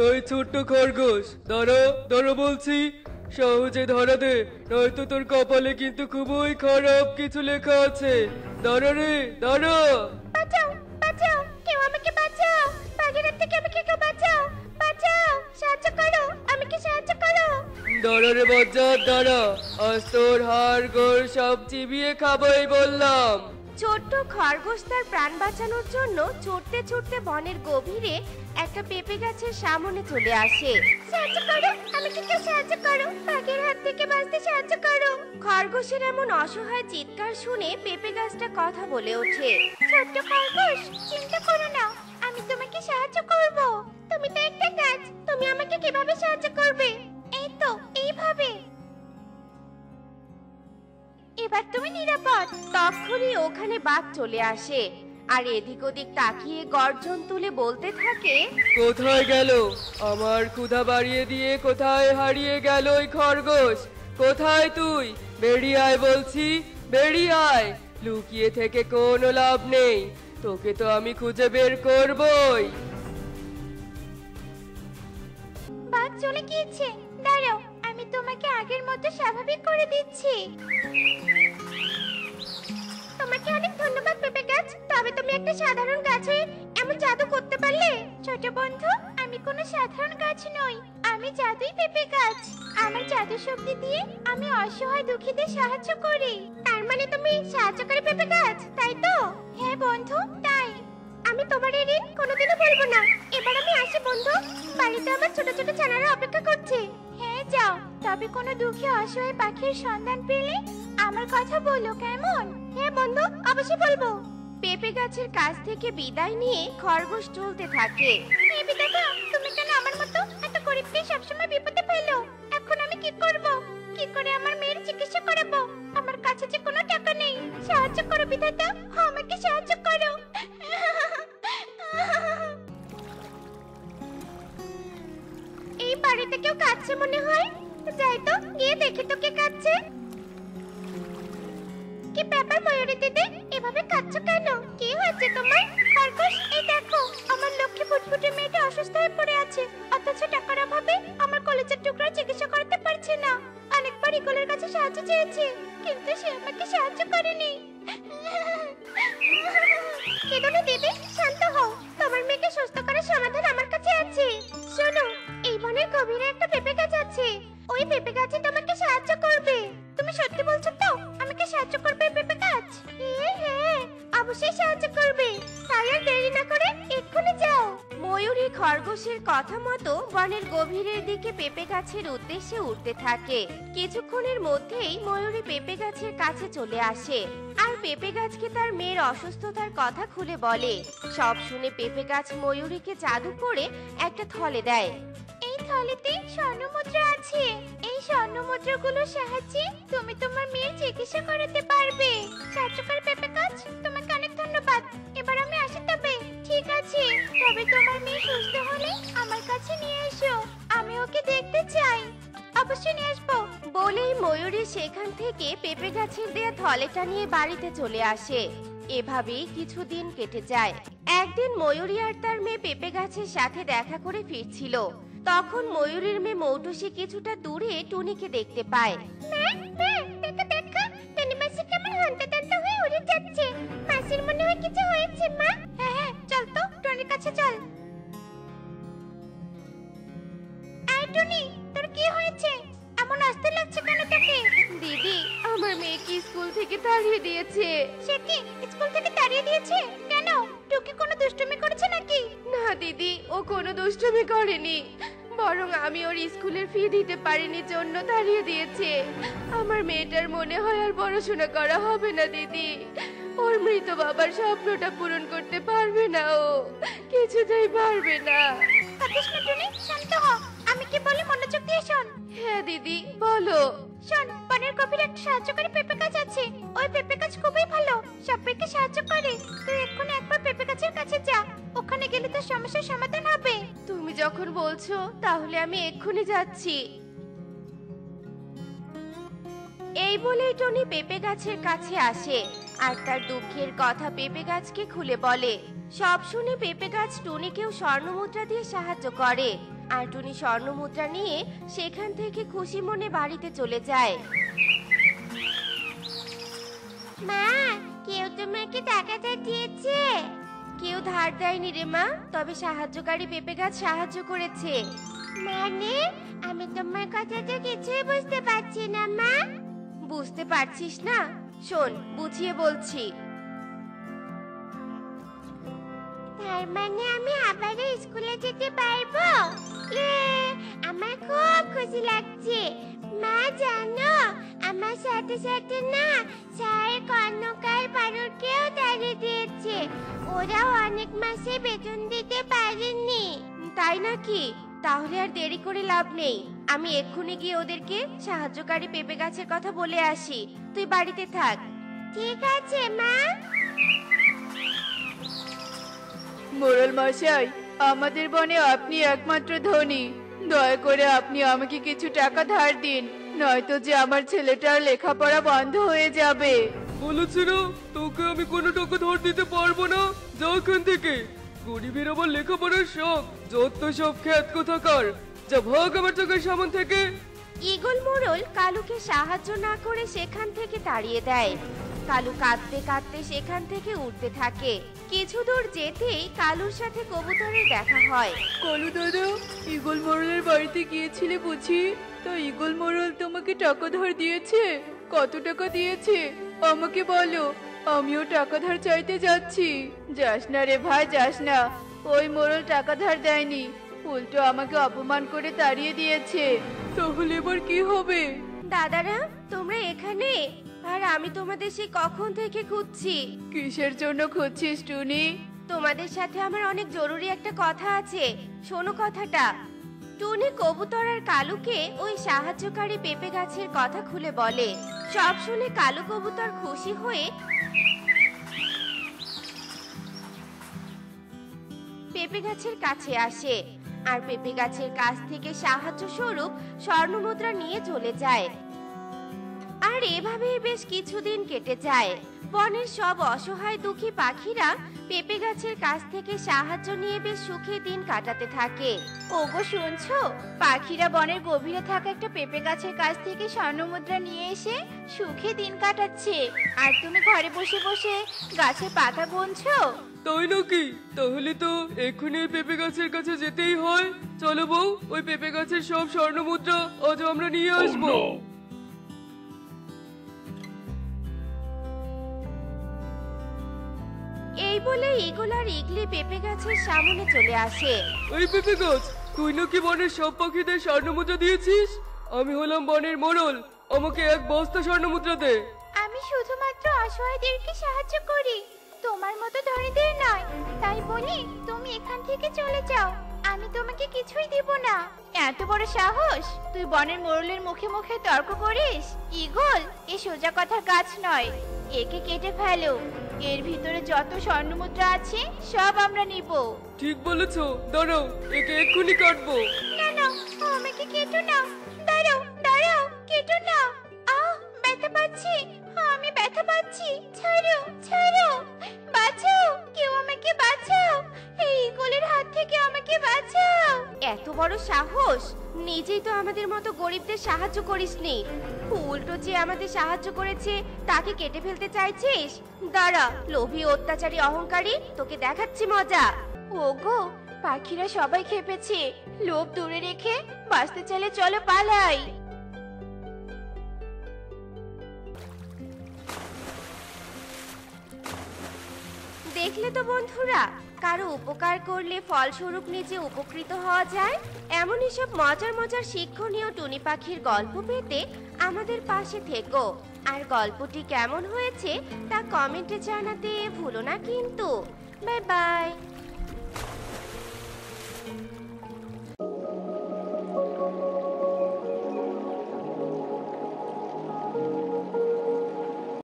এই ছোট্ট খরগোশ, ধরো ধরো বলছি, সহজে ধরা দে, নয়তো তোর কপালে কিন্তু খুবই খারাপ কিছু লেখা আছে। ধরো রে, ধরো। বাঁচাও, বাঁচাও, কেউ আমাকে বাঁচাও, বাঘের হাত থেকে আমাকে কেউ বাঁচাও, বাঁচাও, সাহায্য করো, আমাকে সাহায্য করো। ধরো রে বজ্জাত, ধরো, আজ তোর হাড় গোড় সব চিবিয়ে খাবোই বললাম। ছোট্ট খরগোশ তার প্রাণ বাঁচানোর জন্য ছুটতে ছুটতে বনের গভীরে একটা পেঁপে গাছের সামনে চলে আসে। সাহায্য করো, আমাকে কেউ সাহায্য করো, বাঘের হাত থেকে বাঁচতে সাহায্য করো। খরগোশের এমন অসহায় চিৎকার শুনে পেঁপে গাছটা কথা বলে ওঠে। ছোট্ট খরগোশ, চিন্তা করো না, আমি তোমাকে সাহায্য করব। তুমি তো একটা গাছ, তুমি আমাকে কিভাবে সাহায্য করবে? এই তো, এইভাবে। এবার তুমি নিরাপদ। তখনই ওখানে বাঘ চলে আসে আর এদিক ওদিক তাকিয়ে গর্জন তুলে বলতে থাকে, কোথায় গেল আমার ক্ষুধা বাড়িয়ে দিয়ে? কোথায় হারিয়ে গেল ওই খরগোশ? কোথায় তুই? বেরিয়ে আয় বলছি, বেরিয়ে আয়। লুকিয়ে থেকে কোনো লাভ নেই, তোকে তো আমি খুঁজে বের করবই। বাঘ চলে গিয়েছে, দাঁড়াও, আমি তোমাকে আগের মতো স্বাভাবিক করে দিচ্ছি। তোমাকে অনেক ধন্যবাদ পেঁপে গাছ, তবে তুমি একটা সাধারণ গাছ হয়ে এমন জাদু করতে পারলে? ছোট বন্ধু, আমি কোনো সাধারণ গাছ নই, আমি জাদুই পেঁপে গাছ। আমার জাদু শক্তি দিয়ে আমি অসহায় দুঃখীদের সাহায্য করি। তার মানে তুমি সাহায্যকারী পেঁপে গাছ, তাই তো? হ্যাঁ বন্ধু, তাই। আমি তোমার এই ঋণ কোনোদিনও বলবো না। এবার আমি আসি বন্ধু, বাড়িতে আমার ছোট ছোট ছানারা অপেক্ষা করছে। হ্যাঁ যাও, তবে কোনো দুঃখী অসহায় পাখির সন্ধান পেলে আমার কথা বলো, কেমন? হ্যাঁ বন্ধু, অবশ্যই বলবো। পেঁপে গাছের কাছ থেকে বিদায় নিয়ে খরগোশ চলতে থাকে। এই বিধাতা, তুমি কেন আমার মতো এত গরিবকে সবসময় বিপদে ফেলো? এখন আমি কি করব? কি করে আমার মেয়ের চিকিৎসা করাবো? আমার কাছে যে কোনো টাকা নেই। সাহায্য করো বিধাতা, আমাকে সাহায্য করো। এই বাড়িতে কেউ কাঁদছে মনে হয়, যাই তো গিয়ে দেখি তো কে কাঁদছে। কি ব্যাপার ময়ূরী দিদি, এভাবে কাঁদছো কেন? কি হয়েছে তোমার? খরগোশ, এই দেখো, আমার লক্ষ্মী ফুটফুটে মেয়েটা অসুস্থ হয়ে পড়ে আছে, অথচ টাকার অভাবে আমার কলেজের টুকরা চিকিৎসা করতে পারছে না। অনেকবার ইগলের কাছে সাহায্য চেয়েছি, কিন্তু সে আমাকে সাহায্য করেনি। কেঁদো না দিদি, শান্ত হও, তোমার মেয়েকে সুস্থ করার সমাধান আমার কাছে আছে। শোনো, এই বনের গভীরে একটা পেঁপে গাছ আছে, ওই পেঁপে গাছে তোমাকে সাহায্য করবে। তুমি সত্যি বলছো তো? আমাকে সাহায্য করবে পেঁপে গাছ? হ্যাঁ, অবশ্যই সাহায্য করবে। তাই আর দেরি না করে এক্ষুনি যাও। ময়ূরী খরগোশের কথা মতো বনের গভীরের দিকে পেঁপে গাছের উদ্দেশ্যে উঠতে থাকে। কিছুক্ষণের মধ্যেই ময়ূরী পেঁপে গাছের কাছে চলে আসে আর পেঁপে গাছকে তার মেয়ের অসুস্থতার কথা খুলে বলে। সব শুনে পেঁপে গাছ ময়ূরীকে জাদু করে একটা থলে দেয়। এই থলেতে স্বর্ণমুদ্রা আছে, এই স্বর্ণমুদ্রাগুলোর সাহায্যে তুমি তোমার মেয়ের চিকিৎসা করাতে পারবে। সাহায্যকারী পেঁপে গাছ, তোমাকে অনেক ধন্যবাদ। এবার আমি আসি তবে। ঠিক আছে, তবে তোমার মেয়ে সুস্থ হলে আমার কাছে নিয়ে এসো, আমি ওকে দেখতে চাই। অবশ্যই নিয়ে আসবো। বলেই ময়ূরী সেখান থেকে পেঁপে গাছের দেয়া থলেটা নিয়ে বাড়িতে চলে আসে। এভাবেই কিছুদিন কেটে যায়। একদিন ময়ূরী আর তার মেয়ে পেঁপে গাছের সাথে দেখা করে ফিরছিল। তখন ময়ূরীর মেয়ে মৌটুসী কিছুটা দূরে টুনিকে দেখতে পায়। মাসির মনে হয় কিছু হয়েছে মা। হ্যাঁ, চল তো টুনির কাছে চল। এই টুনি, তোর কি হয়েছে? এমন আসতে লাগছে কেন তোকে? দিদি, আমার মেয়েকে স্কুল থেকে তাড়িয়ে দিয়েছে। সে কি, স্কুল থেকে তাড়িয়ে দিয়েছে? কেন, টুকি কোনো দুষ্টুমি করেছে নাকি? না দিদি, ও কোনো দুষ্টুমি করেনি, বরং আমি ওর স্কুলের ফি দিতে পারিনি জন্য তাড়িয়ে দিয়েছে। আমার মেয়েটার মনে হয় আর পড়াশোনা করা হবে না দিদি। ওর মৃত বাবার স্বপ্নটা পূরণ করতে পারবে না, ও কিছুতেই পারবে না। শান্ত হ, আমি কি বলি মনোযোগ দিয়ে শোন। হ্যাঁ দিদি, বলো। শোন, বনের গভীরে একটা সাহায্যকারী পেঁপে গাছ আছে, ওই পেঁপে গাছ খুবই ভালো, সবাইকে সাহায্য করে। তুই এক্ষুনি একবার পেঁপে গাছের কাছে যা, ওখানে গেলে তোর সমস্যার সমাধান হবে। তুমি যখন বলছো তাহলে আমি এক্ষুনি যাচ্ছি। এই বলেই টনি পেঁপে গাছের কাছে আসে আর তার দুঃখের কথা পেঁপে গাছকে খুলে বলে। সব শুনে পেঁপে গাছ টুনিকেও স্বর্ণমুদ্রা দিয়ে সাহায্য করে। আর টুনি স্বর্ণ মুদ্রা নিয়ে সেখান থেকে খুশি মনে বাড়িতে চলে যায়। মা, কেউ তোমাকে টাকা ধার দিয়েছে? কেউ ধার দেয়নি রে মা, তবে সাহায্যকারী পেঁপে গাছ সাহায্য করেছে। মানে আমি তোমার কথা তো কিছুই বুঝতে পারছি না মা। বুঝতে পারছিস না? শোন, বুঝিয়ে বলছি। তার মানে আমি আবার স্কুলে যেতে পারবো? আমার খুব খুশি লাগছে। মা জানো, আমার সাথে সাথে না স্যার, কর্ণকার, পারুলকেও তাড়িয়ে দিয়েছে। ওরাও অনেক মাসে বেতন দিতে পারেনি। তাই নাকি? তাহলে আর দেরি করে লাভ নেই। আমি এক্ষুনি গিয়ে ওদেরকে সাহায্যকারী পেঁপে গাছের কথা বলে আসি। তুই বাড়িতে থাক। ঠিক আছে মা। মোড়ল মশাই, আমাদের বনে আপনি একমাত্র ধনী। দয়া করে আপনি আমাকে কিছু টাকা ধার দিন, নয়তো যে আমার ছেলেটার লেখাপড়া বন্ধ হয়ে যাবে। বলেছি না তোকে আমি কোনো টাকা ধার দিতে পারবো না। যা এখান থেকে। গরিবের আবার লেখাপড়ার শখ, যত সব খ্যাত কোথাকার। যা ভাগ আমার চোখের সামন থেকে। ঈগল মোড়ল কালুকে সাহায্য না করে সেখান থেকে তাড়িয়ে দেয়। কালু কাঁদতে কাঁদতে সেখান থেকে উঠতে থাকে। কিছু দূর যেতেই কালুর সাথে কবুতরের দেখা হয়। কলু দাদা, ঈগল মোড়লের বাড়িতে গিয়েছিলে বুঝি? তো ঈগল মোড়ল তোমাকে টাকা ধার দিয়েছে? কত টাকা দিয়েছে আমাকে বলো, আমিও টাকা ধার চাইতে যাচ্ছি। যাস না রে ভাই, যাস না। ওই মোড়ল টাকা ধার দেয়নি, উল্টো আমাকে অপমান করে তাড়িয়ে দিয়েছে। তাহলে এবার কি হবে? দাদারা, তোমরা এখানে? আর আমি তোমাদের সে কখন থেকে খুঁজছি। কিসের জন্য খুঁজছিস টুনি? তোমাদের সাথে আমার অনেক জরুরি একটা কথা আছে, শোনো কথাটা। টুনি কবুতর আর কালুকে ওই সাহায্যকারী পেঁপে গাছের কথা খুলে বলে। সব শুনে কালু কবুতর খুশি হয়ে পেঁপে গাছের কাছে আসে আর পেঁপে গাছের কাছ থেকে সাহায্য স্বরূপ স্বর্ণমুদ্রা নিয়ে চলে যায়। আর এভাবেই বেশ কিছুদিন কেটে যায়। বনের সব অসহায় দুঃখী পাখিরা পেঁপে গাছের কাছ থেকে সাহায্য নিয়ে বেশ সুখে দিন কাটাতে থাকে। ওগো শুনছো, পাখিরা বনের গভীরে থাকা একটা পেঁপে গাছের কাছ থেকে স্বর্ণমুদ্রা নিয়ে এসে সুখে দিন কাটাচ্ছে। আর তুমি ঘরে বসে বসে গাছের পাতা গুনছো। তাই নাকি? তাহলে তো এক্ষুনি ওই পেঁপে গাছের কাছে যেতেই হয়। চলো বউ, ওই পেঁপে গাছের সব স্বর্ণ মুদ্রা আজ আমরা নিয়ে আসবো। এই বলে ঈগল আর ঈগলি পেঁপে গাছের সামনে চলে আসে। এই পেঁপে গাছ, তুই নাকি বনের সব পাখিদের স্বর্ণ মুদ্রা দিয়েছিস? আমি হলাম বনের মোড়ল, আমাকে এক বস্তা স্বর্ণ মুদ্রা দে। আমি শুধুমাত্র অসহায়দেরকে সাহায্য করি, তোমার মতো ধনীদের নয়। তাই বলি তুমি এখান থেকে চলে যাও, আমি তোমাকে কিছুই দিব না। এত বড় সাহস, তুই বনের মোড়লের মুখে মুখে তর্ক করিস? ঈগল, এ সোজা কথার গাছ নয়, একে কেটে ফেলো। এর ভিতরে যত স্বর্ণমুদ্রা আছে সব আমরা নিব। ঠিক বলেছো, দাঁড়াও, একে এক্ষুনি কাটবো। না না, আমাকে কেটো না। দাঁড়াও দাঁড়াও, কেটো না। আহ, ব্যথা পাচ্ছি, আমি ব্যথা পাচ্ছি। ছাড়ো ছাড়ো, বাঁচাও, কেউ আমাকে বাঁচাও, এই ঈগলের হাত থেকে আমাকে বাঁচাও। এত বড় সাহস, নিজেই তো আমাদের মতো গরিবদের সাহায্য করিসনি, উল্টো যে আমাদের সাহায্য করেছে তাকে কেটে ফেলতে চাইছিস? দাঁড়া, লোভী অত্যাচারী অহংকারী, তোকে দেখাচ্ছি মজা। ওগো, পাখিরা সবাই খেপেছে, লোভ দূরে রেখে বাঁচতে চাইলে চলো পালাই। দেখলে তো বন্ধুরা, কারো উপকার করলে ফলস্বরূপ নিজে উপকৃত হওয়া যায়। এমনই সব মজার মজার শিক্ষণীয় টুনি পাখির গল্প পেতে আমাদের পাশে থেকো। আর গল্পটি কেমন হয়েছে তা কমেন্টে জানাতে ভুলো না কিন্তু। Bye bye.